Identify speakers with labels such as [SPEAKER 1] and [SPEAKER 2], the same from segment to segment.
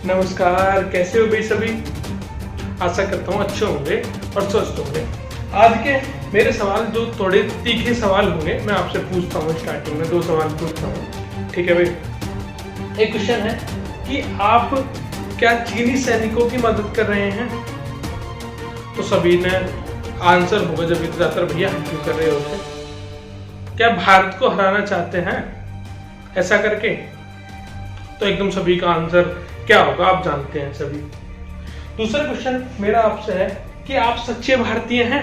[SPEAKER 1] नमस्कार, कैसे हो भाई सभी। आशा करता हूँ अच्छे होंगे और स्वस्थ होंगे। आज के मेरे सवाल जो थोड़े तीखे सवाल होंगे, मैं आपसे पूछता हूँ। स्टार्टिंग में 2 सवाल पूछता हूँ, ठीक है भाई। एक क्वेश्चन है कि आप क्या चीनी सैनिकों की मदद कर रहे हैं? तो सभी ने आंसर होगा जब ज्यादातर भैया हम क्यों कर रहे होते। क्या भारत को हराना चाहते हैं ऐसा करके? तो एकदम सभी का आंसर क्या होगा आप जानते हैं सभी। दूसरा क्वेश्चन मेरा आपसे है कि आप सच्चे भारतीय हैं?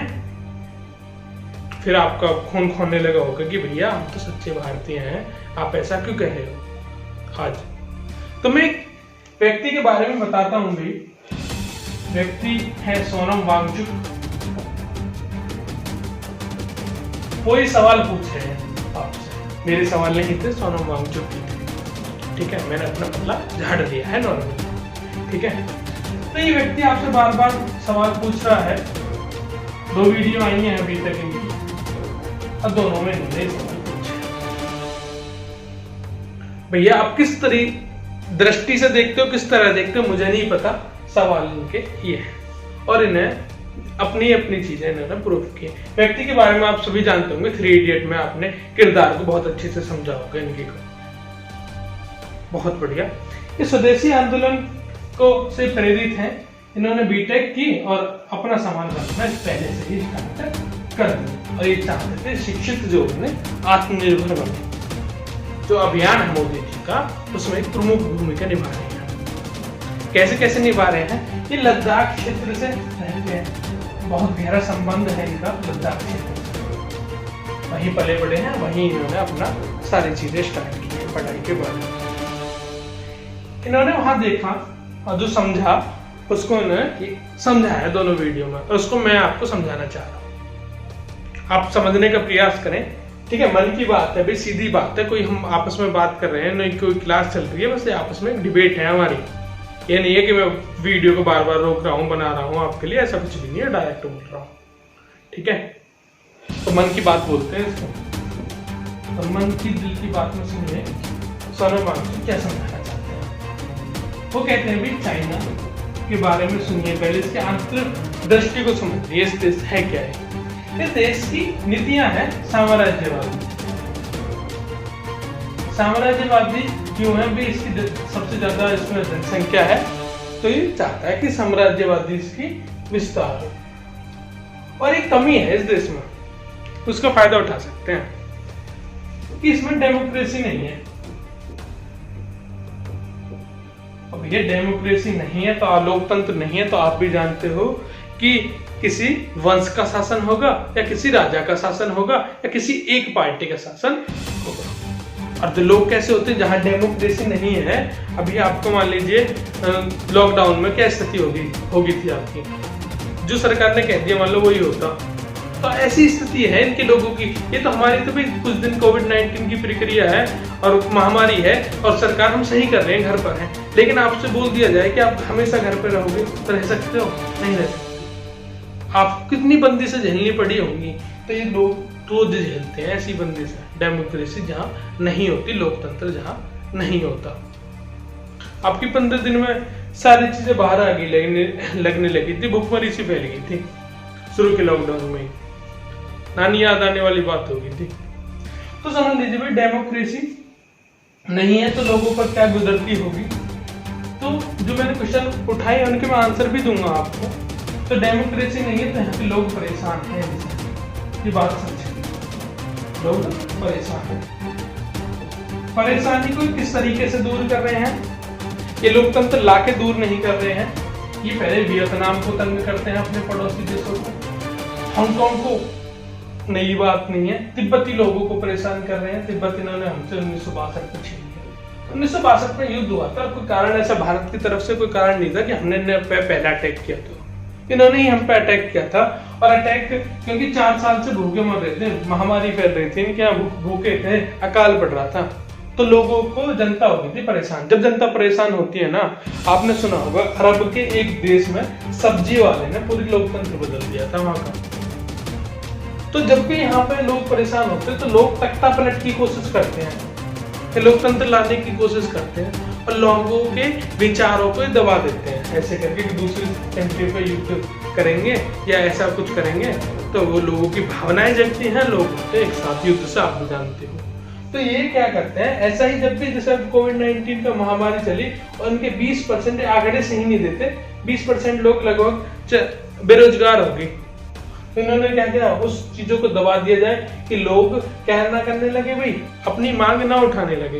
[SPEAKER 1] फिर आपका खून खोने लगा होगा कि भैया हम तो सच्चे भारतीय हैं, आप ऐसा क्यों कह रहे हो। आज तो मैं एक व्यक्ति के बारे में बताता हूं भाई। व्यक्ति है सोनम वांगचुक। कोई सवाल पूछ रहे हैं आपसे, मेरे सवाल नहीं थे, सोनम वांगचुक की थे, ठीक है। मैंने अपना पल्ला झाड़ दिया है नॉर्मली, ठीक है। तो ये व्यक्ति आपसे बार बार सवाल पूछ रहा है। 2 वीडियो आई हैं अभी तक इनकी, और दोनों में इन्होंने सवाल पूछे। भैया आप किस तरह दृष्टि से देखते हो, किस तरह देखते हो मुझे नहीं पता, सवाल इनके ये है। और इन्हें अपनी अपनी चीजें इन्होंने प्रूव की। व्यक्ति के बारे में आप सभी जानते होंगे, 3 इडियट में आपने किरदार को बहुत अच्छे से समझा होगा इनके को, बहुत बढ़िया। ये स्वदेशी आंदोलन को से प्रेरित हैं। इन्होंने बीटेक की और अपना सामान बनाना पहले से ही स्टार्ट कर दिया, और ये चाहते थे शिक्षित जो उन्हें आत्मनिर्भर बने। जो अभियान है मोदी जी का, उसमें एक प्रमुख भूमिका निभा रहे हैं। कैसे कैसे निभा रहे हैं? ये लद्दाख क्षेत्र से रहते हैं, बहुत गहरा संबंध है इनका लद्दाख क्षेत्र से। वहीं पले बड़े हैं, वहीं इन्होंने अपना सारी चीजें स्टार्ट की है पढ़ाई के बाद। इन्होंने वहां देखा और जो समझा उसको इन्होंने समझाया दोनों वीडियो में, और उसको मैं आपको समझाना चाह रहा हूँ। आप समझने का प्रयास करें, ठीक है। मन की बात है भाई, सीधी बात है, कोई हम आपस में बात कर रहे हैं, नहीं कोई क्लास चल रही है, बस आपस में डिबेट है हमारी। ये नहीं है कि मैं वीडियो को बार बार रोक रहा हूँ, बना रहा हूँ आपके लिए, ऐसा कुछ भी नहीं है, डायरेक्ट बोल रहा हूँ, ठीक है। तो मन की बात बोलते हैं इसको, तो मन की दिल की बात में सुनिए सोनम वांगचुक क्या समझाना चाहते हैं। वो कहते हैं भाई चाइना के बारे में सुनिए, पहले इसके अंतर्दृष्टि को समझिए। इस देश है क्या है? इस देश की नीतियां हैं साम्राज्यवादी। साम्राज्यवादी क्यों है भी? इसकी सबसे ज्यादा इसमें जनसंख्या है, तो ये चाहता है कि साम्राज्यवादी इसकी विस्तार हो। और एक कमी है इस देश में, उसका फायदा उठा सकते हैं कि इसमें डेमोक्रेसी नहीं है। अब ये डेमोक्रेसी नहीं है तो लोकतंत्र नहीं है, तो आप भी जानते हो कि किसी वंश का शासन होगा, या किसी राजा का शासन होगा, या किसी एक पार्टी का शासन होगा। और जो लोग कैसे होते हैं जहां डेमोक्रेसी नहीं है, अभी आपको मान लीजिए लॉकडाउन में क्या स्थिति होगी थी आपकी, जो सरकार ने कह दिया मान लो वही होता। तो ऐसी स्थिति है इनके लोगों की। ये तो हमारी तो भी कुछ दिन कोविड-19 की प्रक्रिया है और महामारी है, और सरकार हम सही कर रहे हैं, घर पर है, लेकिन आपसे बोल दिया जाए कि आप हमेशा घर पर रहोगे तो रह सकते हो? नहीं रह सकते। आप कितनी बंदी से झेलनी पड़ी होंगी। तो ये लोग रोज झेलते हैं ऐसी बंदी से। डेमोक्रेसी जहां नहीं होती, लोकतंत्र जहां नहीं होता। आपकी 15 दिन में सारी चीजें बाहर आ गई, लगने लगी थी, भुखमरी सी फैल गई थी शुरू के लॉकडाउन में, नानी याद आने वाली बात हो गई थी। तो समझ लीजिए भाई डेमोक्रेसी नहीं है तो लोगों पर क्या गुजरती होगी। तो जो मैंने क्वेश्चन उठाए उनके मैं आंसर भी दूंगा आपको। तो डेमोक्रेसी नहीं है तो यहाँ पे लोग परेशान हैं, ये बात समझिए, लोग परेशान हैं। परेशानी को किस तरीके से दूर कर रहे हैं? ये लोकतंत्र लाके दूर नहीं कर रहे हैं। ये पहले वियतनाम को तंग करते हैं, अपने पड़ोसी देशों को, हांगकांग को, नई बात नहीं है। तिब्बती लोगों को परेशान कर रहे हैं। तिब्बत इन्होंने हमसे 1962 में छीन लिया। 1962 में युद्ध हुआ था, कोई कारण ऐसा भारत की तरफ से कोई कारण नहीं था कि हमने पहला अटैक किया था। इन्होंने ही हम पे अटैक किया था, और अटैक क्योंकि 4 साल से भूखे मर रहे थे, महामारी फैल रही थी, इनके यहाँ भूखे थे, अकाल पड़ रहा था, तो लोगों को जनता हो गई थी परेशान। जब जनता परेशान होती है ना, आपने सुना होगा अरब के एक देश में सब्जी वाले ने पूरी लोकतंत्र बदल दिया था वहां का। तो जब भी यहाँ पे लोग परेशान होते हैं तो लोग तख्ता पलट की कोशिश करते हैं, लोकतंत्र लाने की कोशिश करते हैं। और लोगों के विचारों को दबा देते हैं ऐसे करके कि दूसरी कंट्री पे युद्ध करेंगे या ऐसा कुछ करेंगे, तो वो लोगों की भावनाएं जगती हैं, लोग होते हैं एक साथ युद्ध से, आप भी जानते हो। तो ये क्या करते हैं, ऐसा ही जब भी जैसे कोविड-19 का महामारी चली और उनके 20% आंकड़े सही नहीं देते, 20% लोग लगभग बेरोजगार हो गए, तो इन्होंने क्या किया, उस चीजों को दबा दिया जाए कि लोग क्या ना करने लगे भाई, अपनी मांग ना उठाने लगे।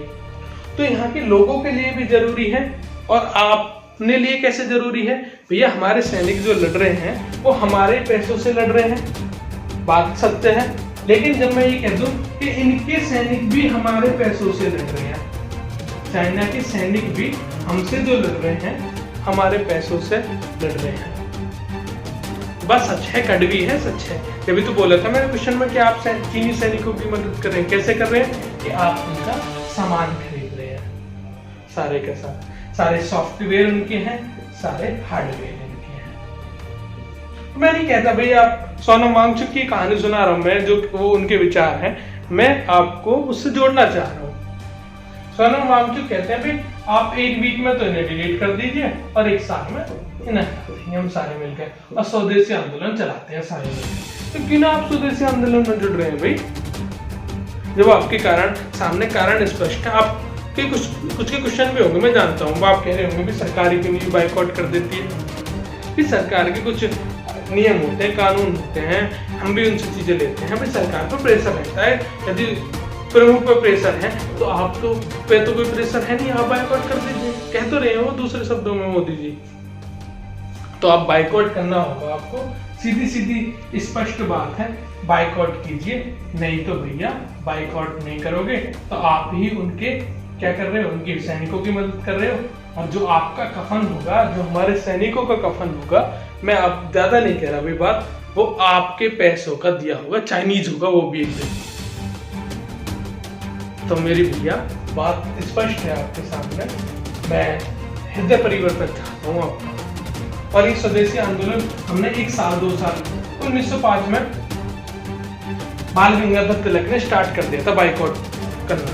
[SPEAKER 1] तो यहाँ के लोगों के लिए भी जरूरी है और अपने लिए कैसे जरूरी है भैया, हमारे सैनिक जो लड़ रहे हैं वो हमारे पैसों से लड़ रहे हैं, बात सत्य है। लेकिन जब मैं ये कह दूं कि इनके सैनिक भी हमारे पैसों से लड़ रहे हैं, चाइना के सैनिक भी हमसे जो लड़ रहे हैं हमारे पैसों से लड़ रहे हैं, बस सच है, कड़वी है, सच है। जब भी तो बोला था मेरे क्वेश्चन में कि आप चीनी सैनिकों की मदद कर रहे हैं, कैसे कर रहे हैं कि आप उनका सामान खरीद रहे हैं, सारे के सारे सॉफ्टवेयर उनके हैं, सारे हार्डवेयर उनके हैं। मैं नहीं कहता भाई आप सोनम वांगचुक की कहानी सुना रहा हूं मैं, जो वो उनके विचार हैं, मैं आपको उससे जोड़ना चाह रहा हूँ। सोनम वांगचुक कहते हैं भाई आप एक वीक में तो इन्हें डिलीट कर दीजिए और एक साल में इन्हें हम सारे मिलकर और स्वदेशी आंदोलन चलाते हैं सारे मिलकर। तो क्यों ना आप स्वदेशी आंदोलन में जुड़ रहे हैं भाई, जब आपके सामने कारण स्पष्ट है। आपके कुछ के क्वेश्चन भी होंगे, मैं जानता हूँ, आप कह रहे होंगे भी सरकार क्यों नहीं बाइकआउट कर देती है। भी सरकार के कुछ नियम होते हैं, कानून होते हैं, हम भी उनसे चीजें लेते हैं। भाई सरकार पर प्रेशर रहता है, यदि प्रमुख पर प्रेशर है तो आप तो कोई प्रेशर है नहीं, आप बाइकआउट कर दीजिए। कह तो रहे हो दूसरे शब्दों में मोदी जी, तो आप बाइकआउट करना होगा आपको, सीधी सीधी स्पष्ट बात है, बाइकआउट कीजिए। नहीं तो भैया बाइकआउट नहीं करोगे तो आप ही उनके क्या कर रहे हो, उनके सैनिकों की मदद कर रहे हो। और जो आपका कफन होगा, जो हमारे सैनिकों का कफन होगा, मैं आप ज्यादा नहीं कह रहा भाई बात, वो आपके पैसों का दिया होगा, चाइनीज होगा वो भी एक दिन। तो मेरी भैया बात स्पष्ट है आपके सामने, मैं हृदय परिवर्तन चाहता हूँ आपका। और ये स्वदेशी आंदोलन हमने 1 साल 2 साल 1905 में बाल गंगाधर तिलक ने स्टार्ट कर दिया था बाइकआउट करना,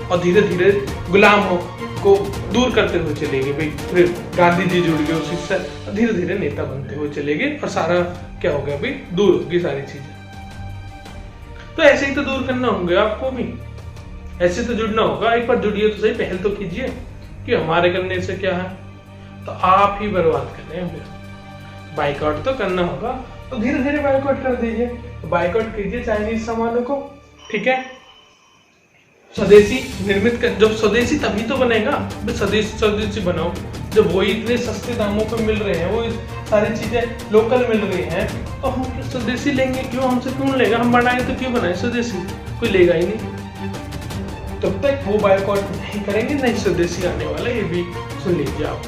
[SPEAKER 1] और धीरे धीरे गुलामों को दूर करते हुए चले गए भाई। फिर गांधी जी जुड़ गए उसी से, धीरे धीरे नेता बनते हुए चले गए और सारा क्या हो गया भाई, दूर होगी सारी चीजें। तो ऐसे ही तो दूर करना होंगे आपको भी, ऐसे तो जुड़ना होगा। एक बार जुड़िए तो सही, पहल तो कीजिए कि हमारे करने से क्या है, तो आप ही बर्बाद कर रहे हैं। बाइकआउट तो करना होगा तो धीरे धीरे बाइकआउट कर दीजिए, तो बाइकआउट कीजिए चाइनीज सामानों को, ठीक है। स्वदेशी निर्मित कर, जब स्वदेशी तभी तो बनेगा, स्वदेशी बनाओ जब वही इतने सस्ते दामों पे मिल रहे हैं, वो सारी चीजें लोकल मिल रही हैं, तो हम स्वदेशी लेंगे क्यों, हमसे क्यों लेगा, हम बनाए तो क्यों बनाए स्वदेशी, कोई लेगा ही नहीं। तब तक वो बाइकआउट नहीं करेंगे, नहीं स्वदेशी आने वाला, ये भी सुन लीजिए आप।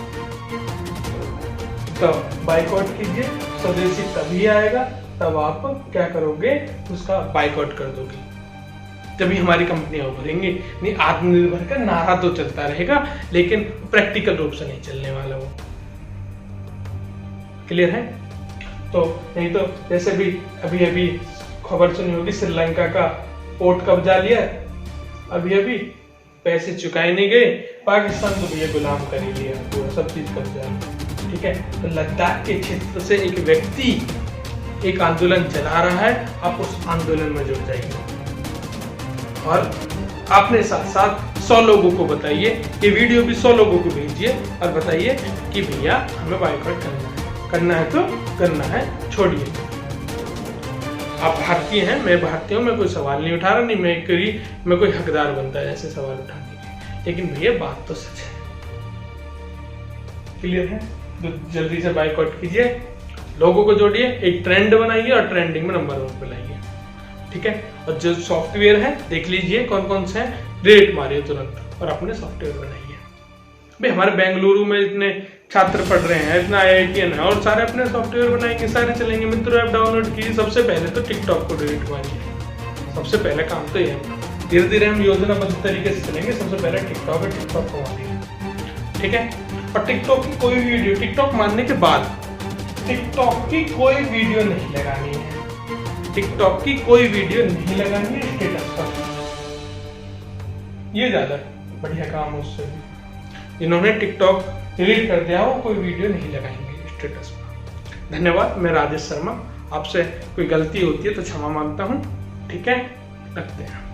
[SPEAKER 1] तब बाइकआउट कीजिए, स्वदेशी तभी आएगा, तब आप क्या करोगे, उसका बाइकआउट कर दोगे, तभी हमारी कंपनियां उभरेंगी। नहीं, आत्मनिर्भर का नारा तो चलता रहेगा लेकिन प्रैक्टिकल रूप से नहीं चलने वाला वो। क्लियर है? तो नहीं तो जैसे भी अभी खबर सुनी होगी, श्रीलंका का पोर्ट कब्जा लिया, अभी पैसे चुकाए नहीं गए, पाकिस्तान को भी ये गुलाम कर ही लिया, पूरा सब चीज कब्जा। ठीक है, तो लद्दाख के क्षेत्र से एक व्यक्ति एक आंदोलन चला रहा है, आप उस आंदोलन में जुड़ जाइए और अपने साथ साथ 100 लोगों को बताइए, ये वीडियो भी 100 लोगों को भेजिए और बताइए कि भैया हमें बाइकआउट करना है तो करना है, छोड़िए। आप भारतीय हैं, मैं भारतीय हूँ, मैं कोई सवाल नहीं उठा रहा, नहीं मैं कोई हकदार बनता है ऐसे सवाल उठाने के, लेकिन भैया बात तो सच है। क्लियर है? तो जल्दी से बाइकआउट कीजिए, लोगों को जोड़िए, एक ट्रेंड बनाइए और ट्रेंडिंग में नंबर 1 पे लाइए। ठीक है, और जो सॉफ्टवेयर है देख लीजिए कौन कौन से हैं, डिलीट मारिए तुरंत और अपने सॉफ्टवेयर बनाइए। भाई हमारे बेंगलुरु में इतने छात्र पढ़ रहे हैं, इतना IITian है, और सारे अपने सॉफ्टवेयर बनाएंगे, सारे चलेंगे। मित्रों ऐप डाउनलोड कीजिए, सबसे पहले तो टिकटॉक को डिलीट मारिए, सबसे पहले काम तो ये है। धीरे धीरे हम योजनाबद्ध तरीके से चलेंगे, सबसे पहले टिकटॉक है, टिकटॉक को मारिए। ठीक है, और टिकटॉक की कोई वीडियो, टिकटॉक मानने के बाद टिकटॉक की कोई वीडियो नहीं लगानी है, टिकटॉक की कोई वीडियो नहीं लगानी है स्टेटस पर, ये ज्यादा बढ़िया काम है उससे भी। जिन्होंने टिकटॉक डिलीट कर दिया वो कोई वीडियो नहीं लगाएंगे स्टेटस पर। धन्यवाद। मैं राजेश शर्मा। आपसे कोई गलती होती है तो क्षमा मांगता हूँ। ठीक है, रखते हैं।